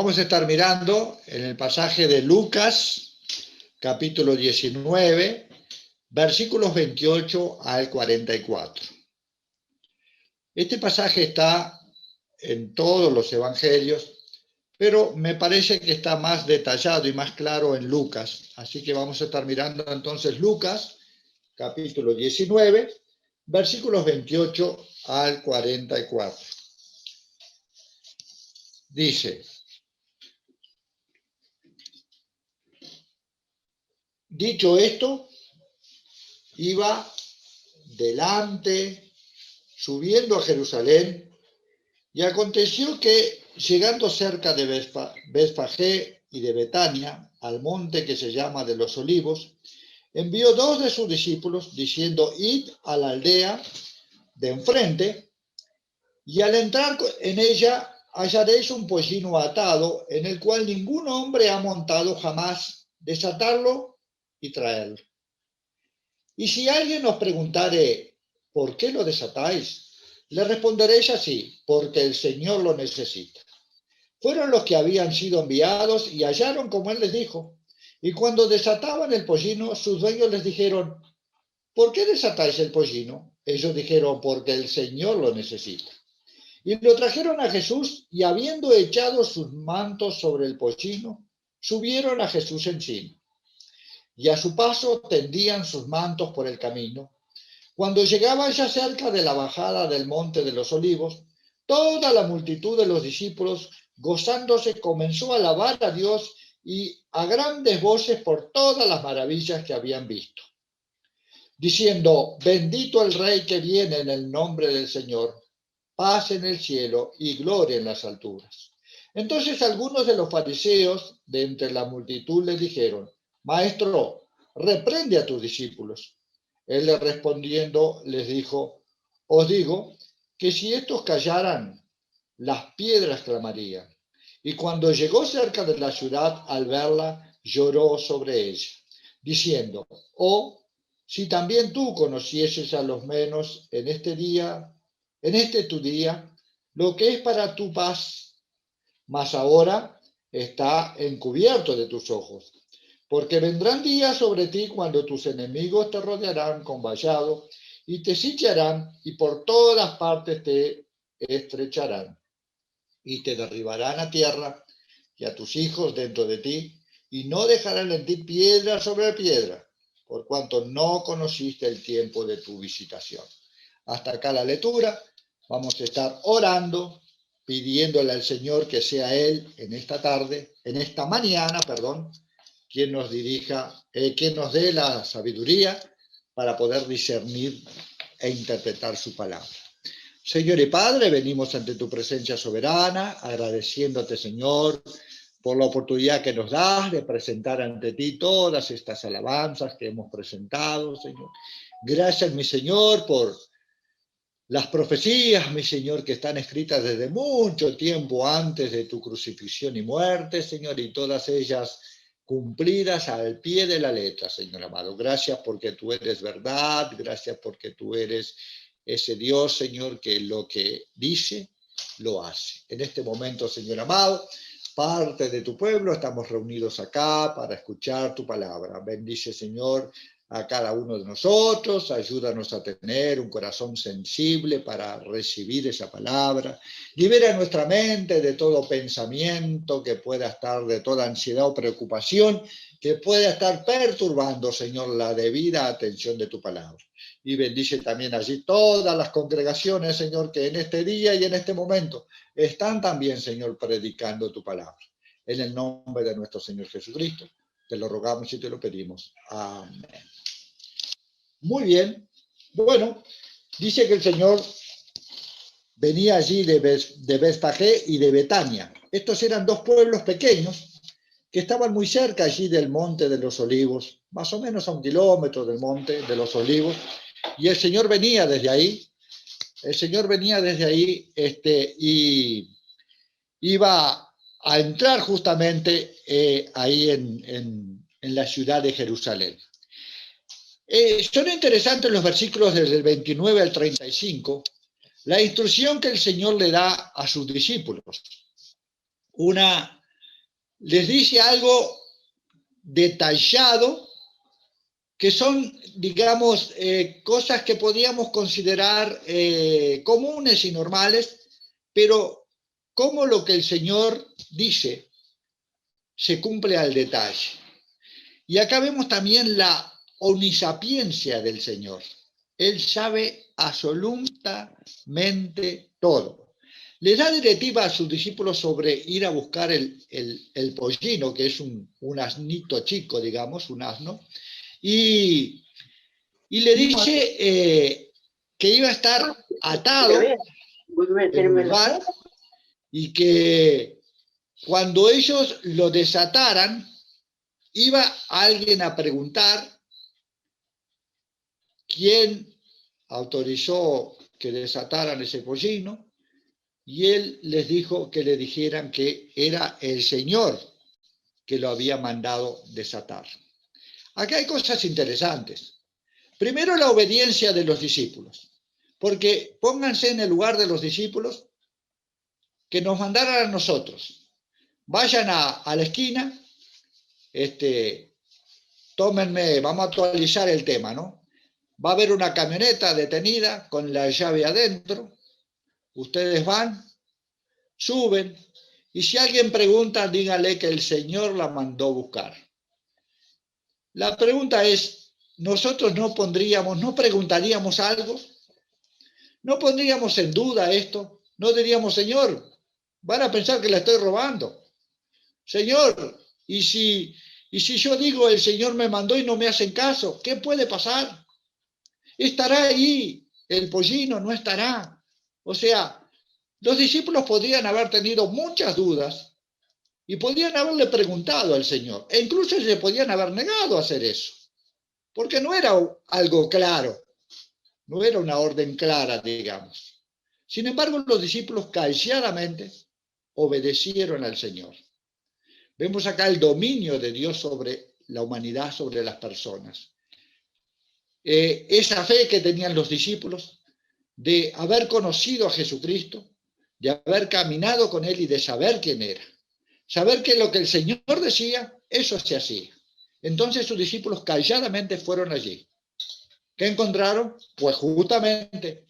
Vamos a estar mirando en el pasaje de Lucas, capítulo 19, versículos 28 al 44. Este pasaje está en todos los evangelios, pero me parece que está más detallado y más claro en Lucas. Así que vamos a estar mirando entonces Lucas, capítulo 19, versículos 28 al 44. Dice: dicho esto, iba delante, subiendo a Jerusalén, y aconteció que, llegando cerca de Betfagé y de Betania, al monte que se llama de los Olivos, envió dos de sus discípulos, diciendo: id a la aldea de enfrente, y al entrar en ella hallaréis un pollino atado, en el cual ningún hombre ha montado jamás. Desatarlo y traerlo. Y si alguien os preguntare: ¿por qué lo desatáis?, le responderéis así: porque el Señor lo necesita. Fueron los que habían sido enviados y hallaron como él les dijo. Y cuando desataban el pollino, sus dueños les dijeron: ¿por qué desatáis el pollino? Ellos dijeron: porque el Señor lo necesita. Y lo trajeron a Jesús, y habiendo echado sus mantos sobre el pollino, subieron a Jesús encima. Y a su paso tendían sus mantos por el camino. Cuando llegaban ya cerca de la bajada del monte de los Olivos, toda la multitud de los discípulos, gozándose, comenzó a alabar a Dios y a grandes voces por todas las maravillas que habían visto, diciendo: bendito el Rey que viene en el nombre del Señor, paz en el cielo y gloria en las alturas. Entonces algunos de los fariseos de entre la multitud le dijeron: Maestro, reprende a tus discípulos. Él le respondiendo les dijo: os digo que si estos callaran, las piedras clamarían. Y cuando llegó cerca de la ciudad, al verla, lloró sobre ella, diciendo: oh, si también tú conocieses a los menos en este tu día, lo que es para tu paz, mas ahora está encubierto de tus ojos. Porque vendrán días sobre ti cuando tus enemigos te rodearán con vallado y te sitiarán, y por todas partes te estrecharán y te derribarán a tierra y a tus hijos dentro de ti, y no dejarán en ti piedra sobre piedra, por cuanto no conociste el tiempo de tu visitación. Hasta acá la lectura. Vamos a estar orando, pidiéndole al Señor que sea Él en esta mañana, quien nos dirija, quien nos dé la sabiduría para poder discernir e interpretar su palabra. Señor y Padre, venimos ante tu presencia soberana, agradeciéndote, Señor, por la oportunidad que nos das de presentar ante ti todas estas alabanzas que hemos presentado, Señor. Gracias, mi Señor, por las profecías, mi Señor, que están escritas desde mucho tiempo antes de tu crucifixión y muerte, Señor, y todas ellas cumplidas al pie de la letra, Señor amado. Gracias porque tú eres verdad, gracias porque tú eres ese Dios, Señor, que lo que dice, lo hace. En este momento, Señor amado, parte de tu pueblo, estamos reunidos acá para escuchar tu palabra. Bendice, Señor, a cada uno de nosotros, ayúdanos a tener un corazón sensible para recibir esa palabra. Libera nuestra mente de todo pensamiento que pueda estar, de toda ansiedad o preocupación que pueda estar perturbando, Señor, la debida atención de tu palabra. Y bendice también allí todas las congregaciones, Señor, que en este día y en este momento están también, Señor, predicando tu palabra. En el nombre de nuestro Señor Jesucristo, te lo rogamos y te lo pedimos. Amén. Muy bien. Bueno, dice que el Señor venía allí de Betfagé y de Betania. Estos eran dos pueblos pequeños que estaban muy cerca allí del Monte de los Olivos, más o menos a 1 kilómetro del Monte de los Olivos, y el Señor venía desde ahí. Y iba a entrar justamente ahí en la ciudad de Jerusalén. Son interesantes los versículos desde el 29 al 35, la instrucción que el Señor le da a sus discípulos. Una les dice algo detallado, que son, digamos, cosas que podríamos considerar comunes y normales, pero cómo lo que el Señor dice se cumple al detalle. Y acá vemos también la omnisapiencia del Señor. Él sabe absolutamente todo. Le da directiva a sus discípulos sobre ir a buscar el pollino, que es un asnito chico, digamos, un asno, y le dice que iba a estar atado en un lugar y que cuando ellos lo desataran, iba alguien a preguntar quién autorizó que desataran ese pollino, y él les dijo que le dijeran que era el Señor que lo había mandado desatar. Acá hay cosas interesantes. Primero, la obediencia de los discípulos, porque pónganse en el lugar de los discípulos que nos mandaran a nosotros. Vayan a la esquina, tómenme, vamos a actualizar el tema, ¿no? Va a haber una camioneta detenida con la llave adentro, ustedes van, suben, y si alguien pregunta, dígale que el Señor la mandó buscar. La pregunta es, ¿nosotros no preguntaríamos algo? ¿No pondríamos en duda esto? ¿No diríamos, Señor, van a pensar que la estoy robando? Señor, ¿y si yo digo el Señor me mandó y no me hacen caso? ¿Qué puede pasar? ¿Estará ahí el pollino? ¿No estará? O sea, los discípulos podrían haber tenido muchas dudas y podrían haberle preguntado al Señor, e incluso se podían haber negado a hacer eso, porque no era algo claro, no era una orden clara, digamos. Sin embargo, los discípulos calladamente obedecieron al Señor. Vemos acá el dominio de Dios sobre la humanidad, sobre las personas. Esa fe que tenían los discípulos de haber conocido a Jesucristo, de haber caminado con Él y de saber quién era. Saber que lo que el Señor decía, eso se hacía. Entonces sus discípulos calladamente fueron allí. ¿Qué encontraron? Pues justamente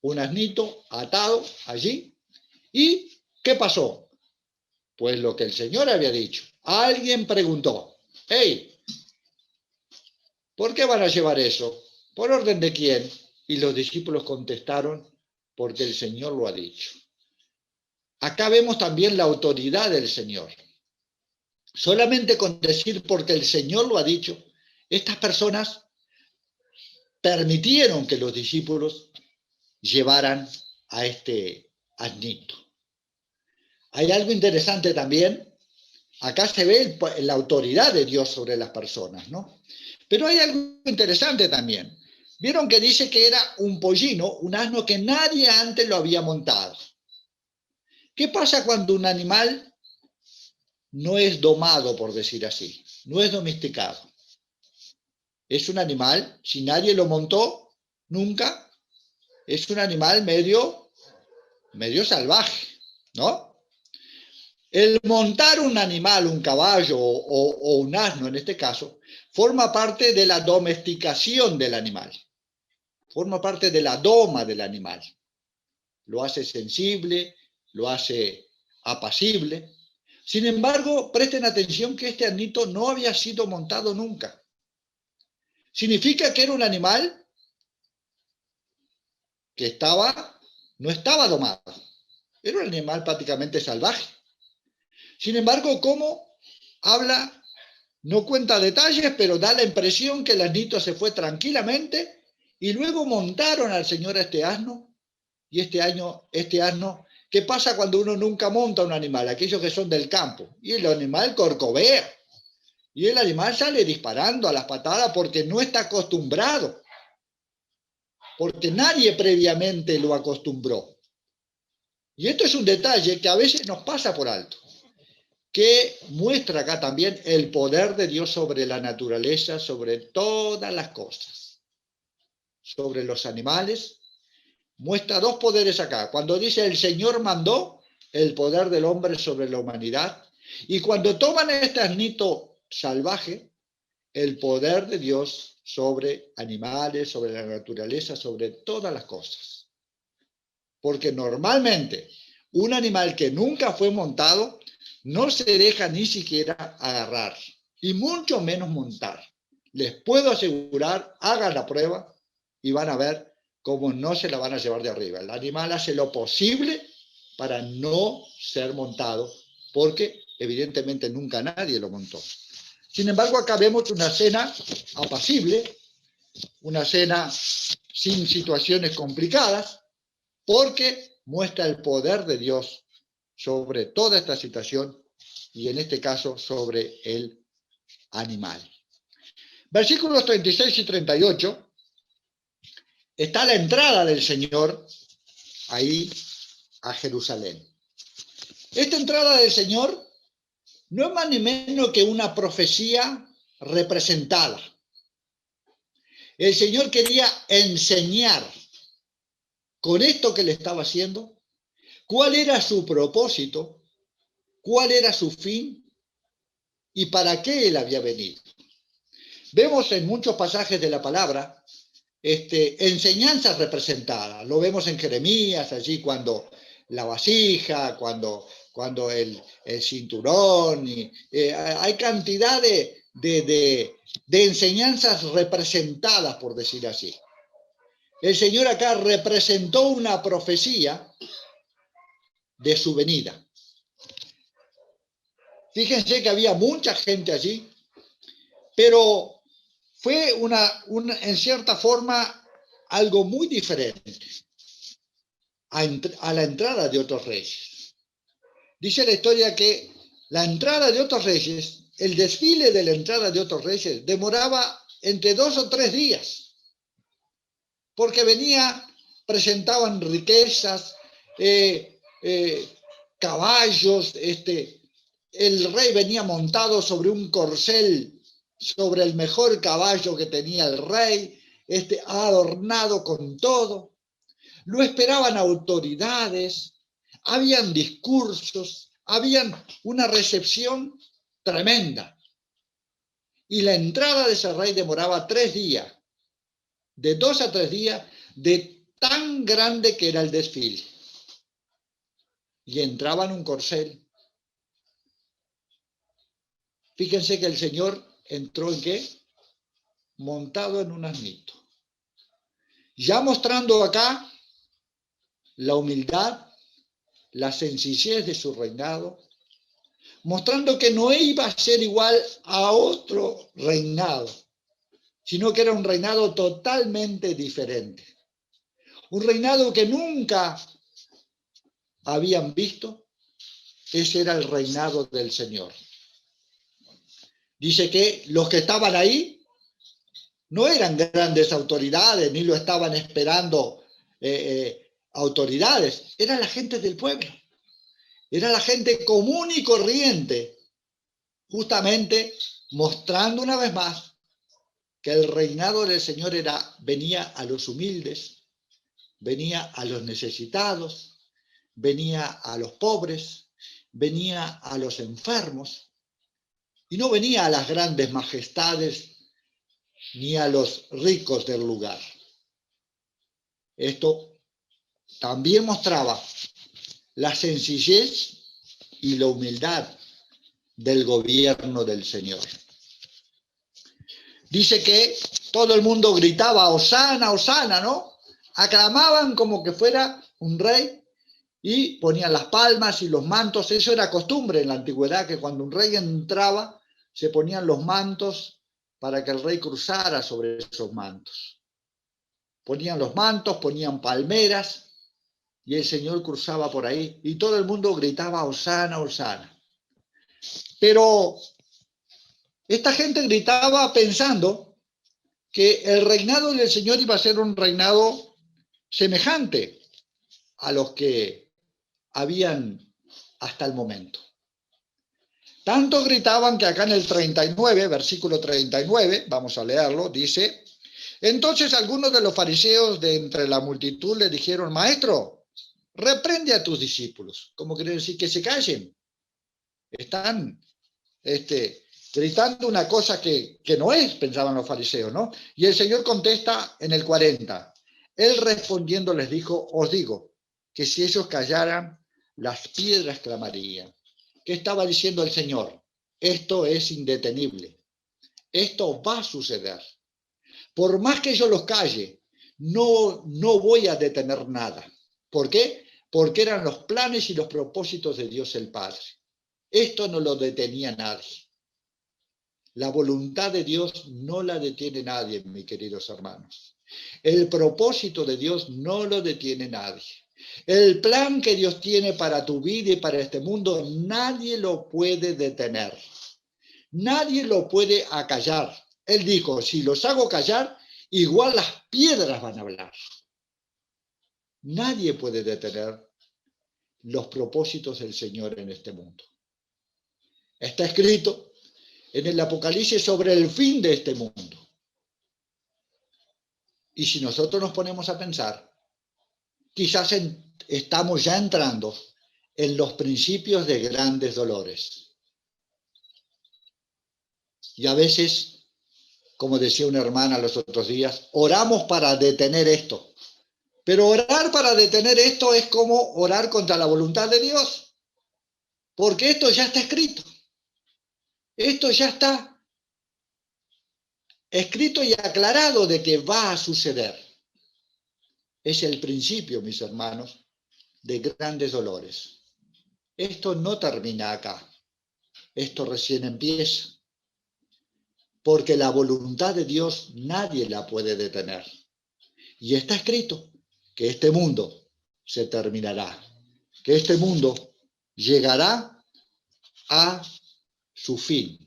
un asnito atado allí. ¿Y qué pasó? Pues lo que el Señor había dicho. Alguien preguntó, hey, ¿por qué van a llevar eso? ¿Por orden de quién? Y los discípulos contestaron, porque el Señor lo ha dicho. Acá vemos también la autoridad del Señor. Solamente con decir porque el Señor lo ha dicho, estas personas permitieron que los discípulos llevaran a este asnito. Hay algo interesante también. Acá se ve la autoridad de Dios sobre las personas, ¿no? Pero hay algo interesante también. Vieron que dice que era un pollino, un asno que nadie antes lo había montado. ¿Qué pasa cuando un animal no es domado, por decir así? No es domesticado. Es un animal, si nadie lo montó nunca, es un animal medio salvaje, ¿no? El montar un animal, un caballo o un asno en este caso, forma parte de la domesticación del animal. Forma parte de la doma del animal. Lo hace sensible, lo hace apacible. Sin embargo, presten atención que este asnito no había sido montado nunca. Significa que era un animal que no estaba domado. Era un animal prácticamente salvaje. Sin embargo, ¿cómo habla? No cuenta detalles, pero da la impresión que el asnito se fue tranquilamente y luego montaron al Señor a este asno. Y este asno, ¿qué pasa cuando uno nunca monta un animal? Aquellos que son del campo. Y el animal corcovea. Y el animal sale disparando a las patadas porque no está acostumbrado. Porque nadie previamente lo acostumbró. Y esto es un detalle que a veces nos pasa por alto, que muestra acá también el poder de Dios sobre la naturaleza, sobre todas las cosas, sobre los animales. Muestra dos poderes acá. Cuando dice el Señor mandó, el poder del hombre sobre la humanidad, Y cuando toman este asnito salvaje, el poder de Dios sobre animales, sobre la naturaleza, sobre todas las cosas. Porque normalmente un animal que nunca fue montado no se deja ni siquiera agarrar, y mucho menos montar. Les puedo asegurar, hagan la prueba y van a ver cómo no se la van a llevar de arriba. El animal hace lo posible para no ser montado, porque evidentemente nunca nadie lo montó. Sin embargo, acá vemos una escena apacible, una escena sin situaciones complicadas, porque muestra el poder de Dios sobre toda esta situación y en este caso sobre el animal. Versículos 36 y 38, está la entrada del Señor ahí a Jerusalén. Esta entrada del Señor no es más ni menos que una profecía representada. El Señor quería enseñar con esto que le estaba haciendo cuál era su propósito, cuál era su fin y para qué él había venido. Vemos en muchos pasajes de la palabra enseñanzas representadas. Lo vemos en Jeremías, allí cuando la vasija, cuando el cinturón. Hay cantidad de enseñanzas representadas, por decir así. El Señor acá representó una profecía de su venida. Fíjense que había mucha gente allí, pero fue en cierta forma algo muy diferente a la entrada de otros reyes. Dice la historia que la entrada de otros reyes, el desfile de la entrada de otros reyes, demoraba entre 2 o 3 días, porque presentaban riquezas, caballos, el rey venía montado sobre un corcel, sobre el mejor caballo que tenía el rey, adornado con todo. Lo esperaban autoridades, habían discursos, habían una recepción tremenda. Y la entrada de ese rey demoraba 3 días, de 2 a 3 días, de tan grande que era el desfile. Y entraba en un corcel. Fíjense que el Señor entró ¿en qué? Montado en un asnito. Ya mostrando acá la humildad, la sencillez de su reinado, mostrando que no iba a ser igual a otro reinado, sino que era un reinado totalmente diferente. Un reinado que nunca habían visto. Ese era el reinado del Señor. Dice que los que estaban ahí no eran grandes autoridades, ni lo estaban esperando autoridades, era la gente del pueblo, era la gente común y corriente, justamente mostrando una vez más que el reinado del Señor venía a los humildes, venía a los necesitados, venía a los pobres, venía a los enfermos, y no venía a las grandes majestades ni a los ricos del lugar. Esto también mostraba la sencillez y la humildad del gobierno del Señor. Dice que todo el mundo gritaba, Hosana, Hosana, ¿no? Aclamaban como que fuera un rey y ponían las palmas y los mantos. Eso era costumbre en la antigüedad, que cuando un rey entraba se ponían los mantos para que el rey cruzara sobre esos mantos. Ponían los mantos, ponían palmeras y el Señor cruzaba por ahí y todo el mundo gritaba Hosana, Hosana. Pero esta gente gritaba pensando que el reinado del Señor iba a ser un reinado semejante a los que habían hasta el momento. Tanto gritaban que acá en el 39, versículo 39, vamos a leerlo, dice: entonces algunos de los fariseos de entre la multitud le dijeron, Maestro, reprende a tus discípulos. Como quiere decir que se callen. Están gritando una cosa que no es, pensaban los fariseos, ¿no? Y el Señor contesta en el 40. Él respondiendo les dijo, os digo, que si ellos callaran, las piedras clamarían. ¿Qué estaba diciendo el Señor? Esto es indetenible. Esto va a suceder. Por más que yo los calle, no voy a detener nada. ¿Por qué? Porque eran los planes y los propósitos de Dios el Padre. Esto no lo detenía nadie. La voluntad de Dios no la detiene nadie, mis queridos hermanos. El propósito de Dios no lo detiene nadie. El plan que Dios tiene para tu vida y para este mundo, nadie lo puede detener. Nadie lo puede acallar. Él dijo, si los hago callar, igual las piedras van a hablar. Nadie puede detener los propósitos del Señor en este mundo. Está escrito en el Apocalipsis sobre el fin de este mundo. Y si nosotros nos ponemos a pensar, quizás estamos ya entrando en los principios de grandes dolores. Y a veces, como decía una hermana los otros días, oramos para detener esto. Pero orar para detener esto es como orar contra la voluntad de Dios. Porque esto ya está escrito. Esto ya está escrito y aclarado de que va a suceder. Es el principio, mis hermanos, de grandes dolores. Esto no termina acá. Esto recién empieza. Porque la voluntad de Dios nadie la puede detener. Y está escrito que este mundo se terminará. Que este mundo llegará a su fin.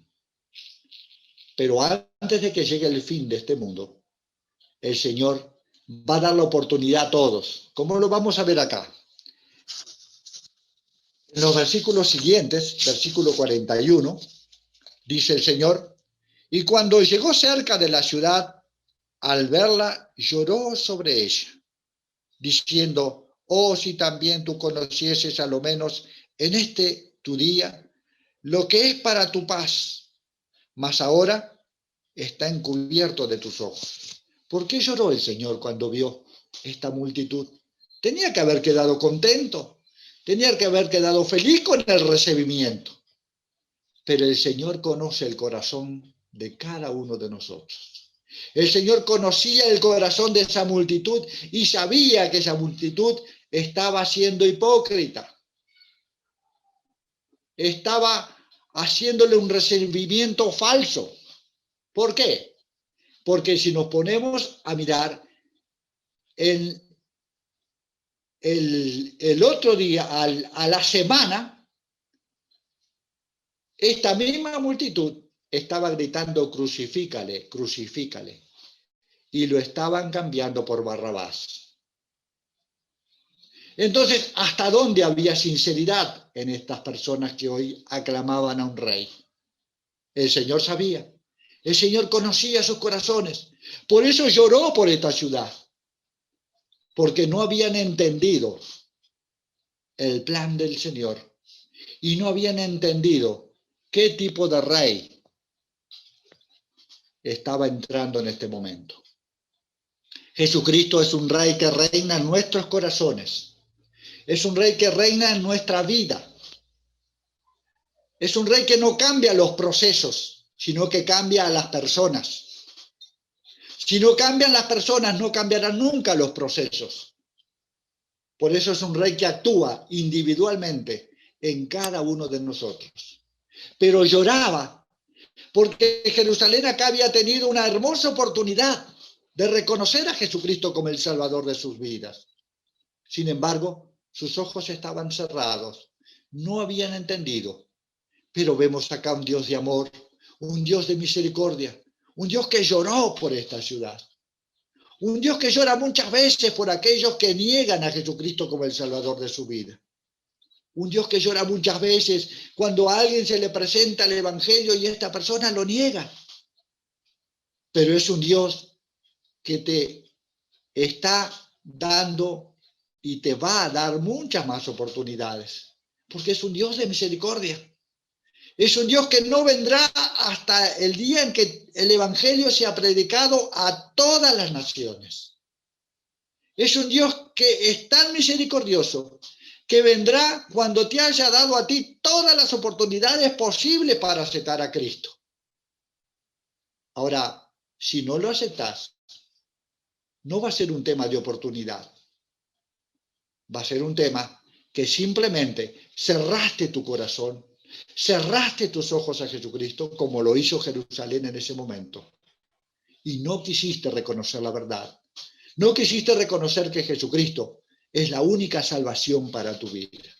Pero antes de que llegue el fin de este mundo, el Señor va a dar la oportunidad a todos. ¿Cómo lo vamos a ver acá? En los versículos siguientes, versículo 41, dice el Señor, y cuando llegó cerca de la ciudad, al verla, lloró sobre ella, diciendo, oh, si también tú conocieses a lo menos en este tu día lo que es para tu paz, mas ahora está encubierto de tus ojos. ¿Por qué lloró el Señor cuando vio esta multitud? Tenía que haber quedado contento, tenía que haber quedado feliz con el recibimiento. Pero el Señor conoce el corazón de cada uno de nosotros. El Señor conocía el corazón de esa multitud y sabía que esa multitud estaba siendo hipócrita. Estaba haciéndole un recibimiento falso. ¿Por qué? Porque si nos ponemos a mirar el otro día, a la semana, esta misma multitud estaba gritando, crucifícale, crucifícale. Y lo estaban cambiando por Barrabás. Entonces, ¿hasta dónde había sinceridad en estas personas que hoy aclamaban a un rey? El Señor sabía. El Señor conocía sus corazones. Por eso lloró por esta ciudad. Porque no habían entendido el plan del Señor. Y no habían entendido qué tipo de rey estaba entrando en este momento. Jesucristo es un rey que reina en nuestros corazones. Es un rey que reina en nuestra vida. Es un rey que no cambia los procesos, sino que cambia a las personas. Si no cambian las personas, no cambiarán nunca los procesos. Por eso es un rey que actúa individualmente en cada uno de nosotros. Pero lloraba porque Jerusalén acá había tenido una hermosa oportunidad de reconocer a Jesucristo como el Salvador de sus vidas. Sin embargo, sus ojos estaban cerrados, no habían entendido. Pero vemos acá un Dios de amor, un Dios de misericordia, un Dios que lloró por esta ciudad. Un Dios que llora muchas veces por aquellos que niegan a Jesucristo como el Salvador de su vida. Un Dios que llora muchas veces cuando a alguien se le presenta el Evangelio y esta persona lo niega. Pero es un Dios que te está dando y te va a dar muchas más oportunidades. Porque es un Dios de misericordia. Es un Dios que no vendrá hasta el día en que el Evangelio sea predicado a todas las naciones. Es un Dios que es tan misericordioso que vendrá cuando te haya dado a ti todas las oportunidades posibles para aceptar a Cristo. Ahora, si no lo aceptas, no va a ser un tema de oportunidad. Va a ser un tema que simplemente cerraste tu corazón, cerraste tus ojos a Jesucristo, como lo hizo Jerusalén en ese momento. Y no quisiste reconocer la verdad. No quisiste reconocer que Jesucristo es la única salvación para tu vida.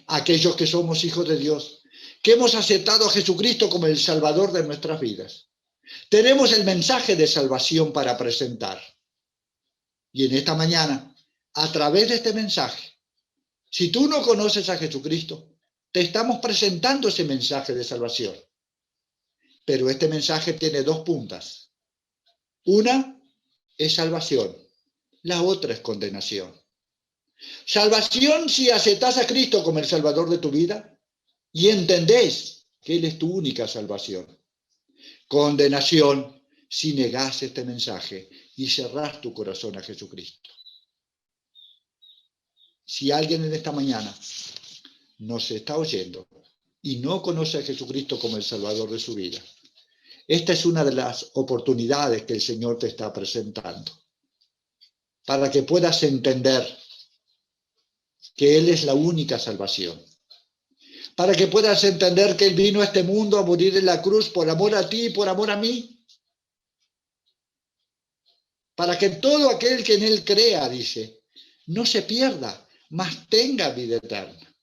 Aquellos que somos hijos de Dios, que hemos aceptado a Jesucristo como el Salvador de nuestras vidas, tenemos el mensaje de salvación para presentar. Y en esta mañana, a través de este mensaje, si tú no conoces a Jesucristo, te estamos presentando ese mensaje de salvación. Pero este mensaje tiene dos puntas. Una es salvación, la otra es condenación. Salvación si aceptás a Cristo como el Salvador de tu vida y entendés que Él es tu única salvación. Condenación si negás este mensaje y cerrás tu corazón a Jesucristo. Si alguien en esta mañana nos está oyendo y no conoce a Jesucristo como el Salvador de su vida, esta es una de las oportunidades que el Señor te está presentando para que puedas entender que Él es la única salvación, para que puedas entender que Él vino a este mundo a morir en la cruz por amor a ti y por amor a mí, para que todo aquel que en Él crea, dice, no se pierda, mas tenga vida eterna.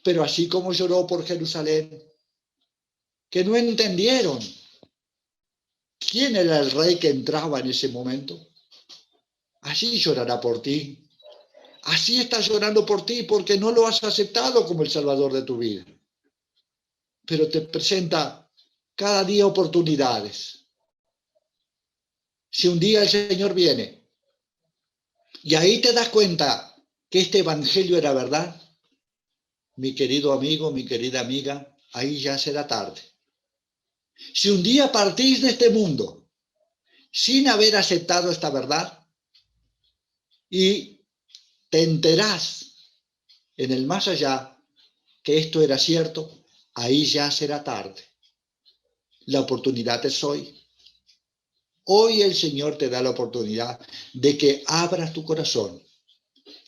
Pero así como lloró por Jerusalén, que no entendieron quién era el rey que entraba en ese momento, así llorará por ti. Así está llorando por ti porque no lo has aceptado como el Salvador de tu vida. Pero te presenta cada día oportunidades. Si un día el Señor viene y ahí te das cuenta que este evangelio era verdad, mi querido amigo, mi querida amiga, ahí ya será tarde. Si un día partís de este mundo sin haber aceptado esta verdad y te enterás en el más allá que esto era cierto, ahí ya será tarde. La oportunidad es hoy. Hoy el Señor te da la oportunidad de que abras tu corazón,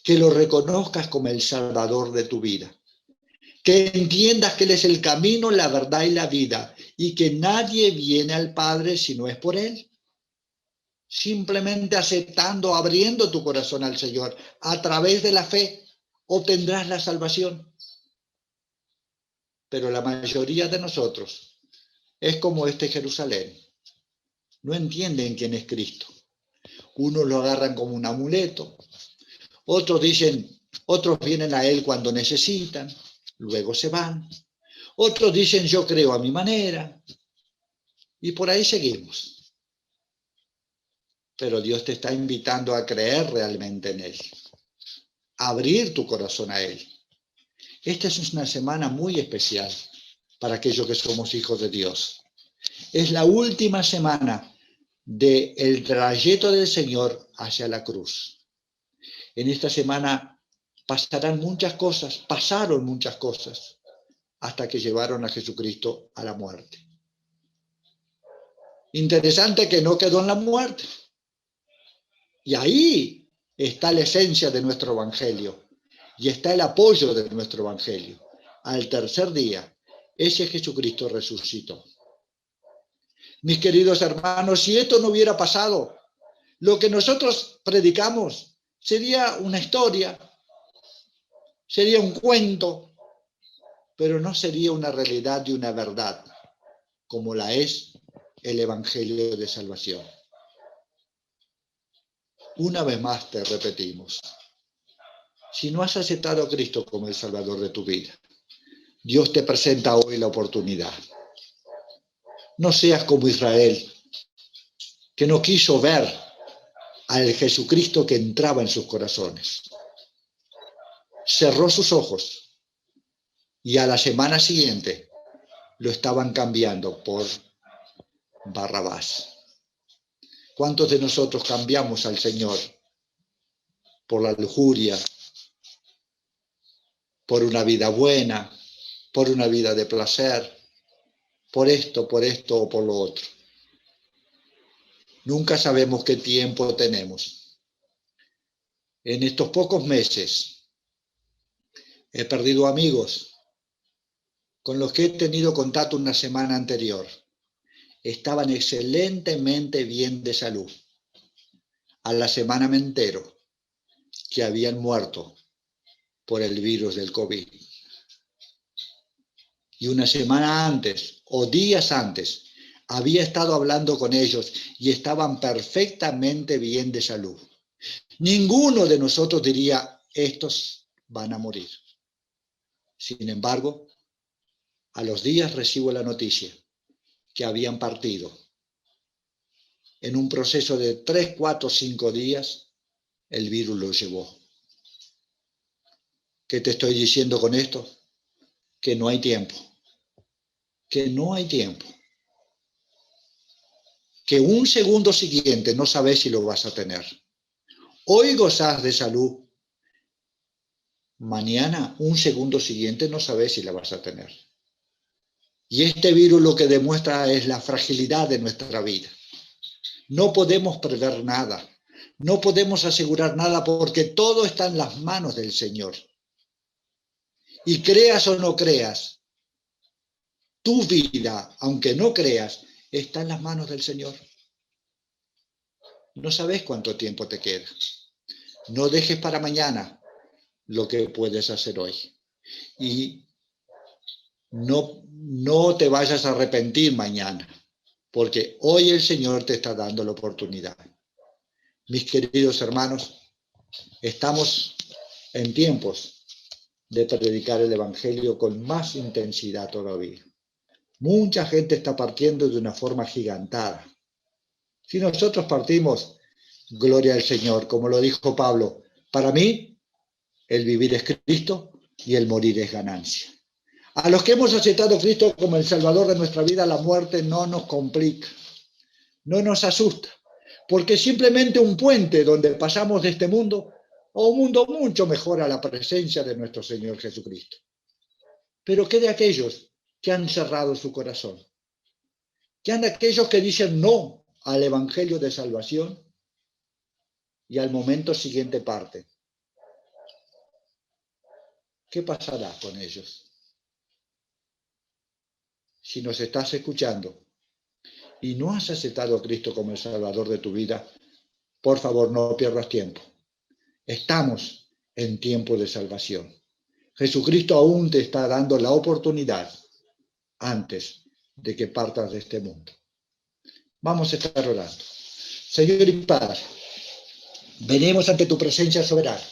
que lo reconozcas como el Salvador de tu vida, que entiendas que Él es el camino, la verdad y la vida, y que nadie viene al Padre si no es por Él. Simplemente aceptando, abriendo tu corazón al Señor, a través de la fe, obtendrás la salvación. Pero la mayoría de nosotros es como este Jerusalén. No entienden quién es Cristo. Unos lo agarran como un amuleto, otros vienen a Él cuando necesitan, luego se van. Otros dicen, yo creo a mi manera. Y por ahí seguimos. Pero Dios te está invitando a creer realmente en Él, a abrir tu corazón a Él. Esta es una semana muy especial para aquellos que somos hijos de Dios. Es la última semana del trayecto del Señor hacia la cruz. En esta semana pasaron muchas cosas, hasta que llevaron a Jesucristo a la muerte. Interesante que no quedó en la muerte. Y ahí está la esencia de nuestro evangelio, y está el apoyo de nuestro evangelio. Al tercer día, ese Jesucristo resucitó. Mis queridos hermanos, si esto no hubiera pasado, lo que nosotros predicamos sería una historia, sería un cuento, pero no sería una realidad y una verdad, como la es el Evangelio de Salvación. Una vez más te repetimos, si no has aceptado a Cristo como el Salvador de tu vida, Dios te presenta hoy la oportunidad. No seas como Israel, que no quiso ver al Jesucristo que entraba en sus corazones. Cerró sus ojos y a la semana siguiente lo estaban cambiando por Barrabás. ¿Cuántos de nosotros cambiamos al Señor por la lujuria, por una vida buena, por una vida de placer, por esto o por lo otro? Nunca sabemos qué tiempo tenemos. En estos pocos meses he perdido amigos con los que he tenido contacto una semana anterior. Estaban excelentemente bien de salud. A la semana me entero que habían muerto por el virus del COVID. Y una semana antes o días antes había estado hablando con ellos y estaban perfectamente bien de salud. Ninguno de nosotros diría, estos van a morir. Sin embargo, a los días recibo la noticia que habían partido. En un proceso de 3, 4, 5 días, el virus lo llevó. ¿Qué te estoy diciendo con esto? Que no hay tiempo. Que no hay tiempo. Que un segundo siguiente no sabes si lo vas a tener. Hoy gozás de salud. Mañana, un segundo siguiente, no sabes si la vas a tener. Y este virus lo que demuestra es la fragilidad de nuestra vida. No podemos prever nada. No podemos asegurar nada porque todo está en las manos del Señor. Y creas o no creas, tu vida, aunque no creas, está en las manos del Señor. No sabes cuánto tiempo te queda. No dejes para mañana lo que puedes hacer hoy. Y no te vayas a arrepentir mañana, porque hoy el Señor te está dando la oportunidad. Mis queridos hermanos, estamos en tiempos de predicar el Evangelio con más intensidad todavía. Mucha gente está partiendo de una forma gigantada. Si nosotros partimos, gloria al Señor, como lo dijo Pablo, para mí el vivir es Cristo y el morir es ganancia. A los que hemos aceptado a Cristo como el Salvador de nuestra vida, la muerte no nos complica, no nos asusta, porque es simplemente un puente donde pasamos de este mundo a un mundo mucho mejor a la presencia de nuestro Señor Jesucristo. Pero ¿qué de aquellos que han cerrado su corazón? ¿Qué de aquellos que dicen no al Evangelio de salvación y al momento siguiente parten? ¿Qué pasará con ellos? Si nos estás escuchando y no has aceptado a Cristo como el Salvador de tu vida, por favor no pierdas tiempo. Estamos en tiempo de salvación. Jesucristo aún te está dando la oportunidad antes de que partas de este mundo. Vamos a estar orando. Señor y Padre, venimos ante tu presencia soberana,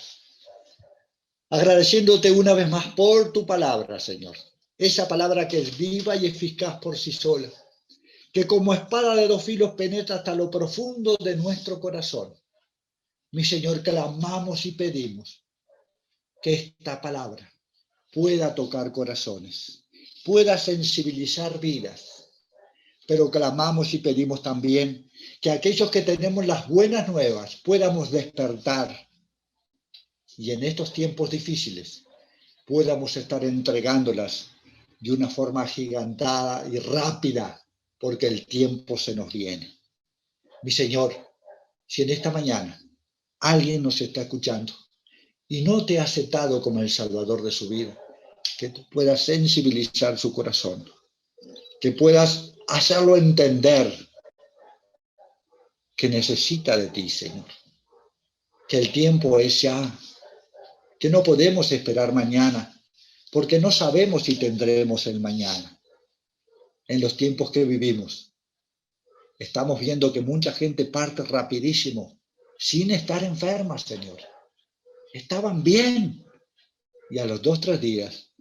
agradeciéndote una vez más por tu palabra, Señor. Esa palabra que es viva y eficaz por sí sola, que como espada de dos filos penetra hasta lo profundo de nuestro corazón. Mi Señor, clamamos y pedimos que esta palabra pueda tocar corazones, pueda sensibilizar vidas, pero clamamos y pedimos también que aquellos que tenemos las buenas nuevas podamos despertar y en estos tiempos difíciles podamos estar entregándolas de una forma agigantada y rápida, porque el tiempo se nos viene. Mi Señor, si en esta mañana alguien nos está escuchando y no te ha aceptado como el Salvador de su vida, que tú puedas sensibilizar su corazón, que puedas hacerlo entender que necesita de ti, Señor, que el tiempo es ya, que no podemos esperar mañana, porque no sabemos si tendremos el mañana. En los tiempos que vivimos, estamos viendo que mucha gente parte rapidísimo, sin estar enferma, Señor. Estaban bien, y a los 2, 3 días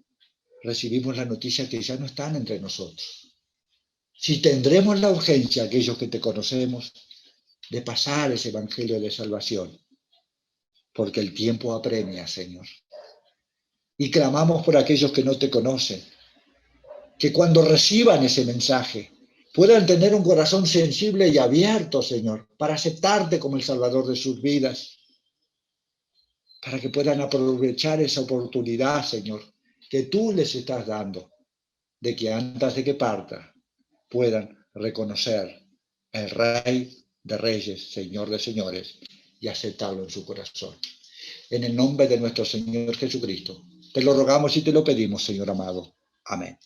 recibimos la noticia que ya no están entre nosotros. Si tendremos la urgencia, aquellos que te conocemos, de pasar ese evangelio de salvación, porque el tiempo apremia, Señor. Y clamamos por aquellos que no te conocen, que cuando reciban ese mensaje puedan tener un corazón sensible y abierto, Señor, para aceptarte como el Salvador de sus vidas, para que puedan aprovechar esa oportunidad, Señor, que tú les estás dando, de que antes de que parta puedan reconocer el Rey de Reyes, Señor de Señores, y aceptarlo en su corazón. En el nombre de nuestro Señor Jesucristo, te lo rogamos y te lo pedimos, Señor amado. Amén.